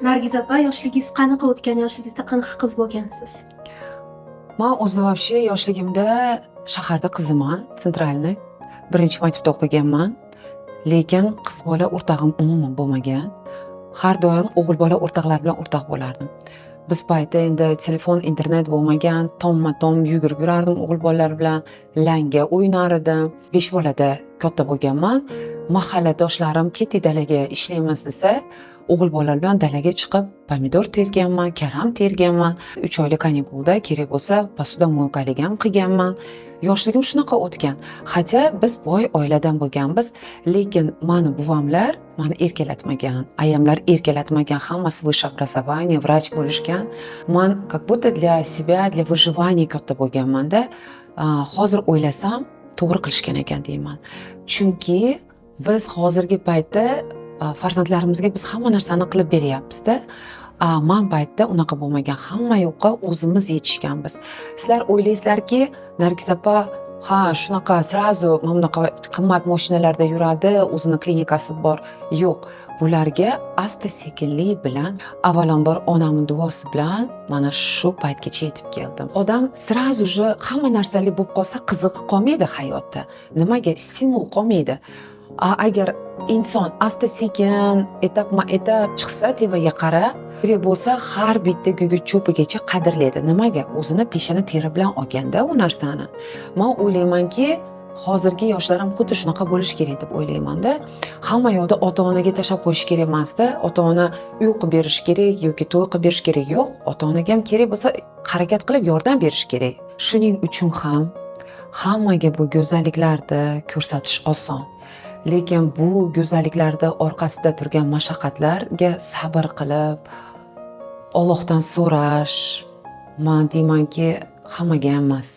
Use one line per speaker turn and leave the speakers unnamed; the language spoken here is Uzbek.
Nargiz opa, yoshligingiz qanaqa o'tgan? Yoshligingizda qanaqa qiz bo'lgansiz?
Men o'zi вообще yoshligimda shaharda qiziman, sentralniy. Birinchi maktabda o'qiganman. Lekin qiz bola o'rtog'im umuman bo'lmagan. Har doim o'g'il bola o'rtoqlar bilan o'rtoq bo'lardim. Biz paytda endi telefon, internet bo'lmagan, tomma-tom yugurib yurardim o'g'il bolalar bilan, langa o'ynar edim. 5 bolada katta bo'lganman. Mahalladoshlarim ketdik dalaga ishlaymiz desa, o'g'il bolalar bilan dalaga chiqib, pomidor terganman, karam terganman. 3 oylik kanikulda kerak bo'lsa, posudamoykalig ham qilganman. Yoshligim shunaqa o'tgan. Hatto biz boy oiladan bo'lganmiz, lekin meni buvamlar meni erkalatmagan, ayamlar erkalatmagan, hammasi высшее образование, vrach bo'lishgan. Men как будто для себя, для выживания katta bo'lganman-da. Hozir o'ylasam, to'g'ri qilishgan ekan deyman. Chunki biz hozirgi paytda farzandlarimizga biz hamma narsani qilib beryapmiz-da. Men paytda unaqa bo'lmagan, hamma yoqqa o'zimiz yetishganmiz. Sizlar o'ylaysizlarki, Nargiz opa, ha, shunaqa srazu mana bunaqa qimmat mashinalarda yuradi, o'zini klinikasi bor. Yo'q, bularga asta-sekinlik bilan, avvalambor onamning duosi bilan mana shu paytgacha yetib keldim. Odam srazu hamma narsali bo'lib qolsa, qiziqi qolmaydi hayotda. Nimaga? Stimul qolmaydi. Agar inson asta-sekin, etap-etap chiqsa, tevaga qara, kerak bo'lsa har bitta gugurt cho'pigacha qadrlaydi. Nimaga? O'zini peshona teri bilan olganda u narsani. Men o'ylaymanki, hozirgi yoshlarim xuddi shunaqa bo'lish kerak deb o'ylayman-da. Hamma yoqda ota-onaga tashab qo'yish kerak emas-da. Ota-ona uy qilib berish kerak yoki to'y qilib berish kerak. Yo'q, ota-onaga ham kerak bo'lsa, harakat qilib yordam berish kerak. Shuning uchun ham hammaga bu go'zalliklarni ko'rsatish oson. Lekin bu go'zalliklarda orqasida turgan mashaqqatlarga sabr qilib, Allohdan so'rash, men deymanki, hammaga emas.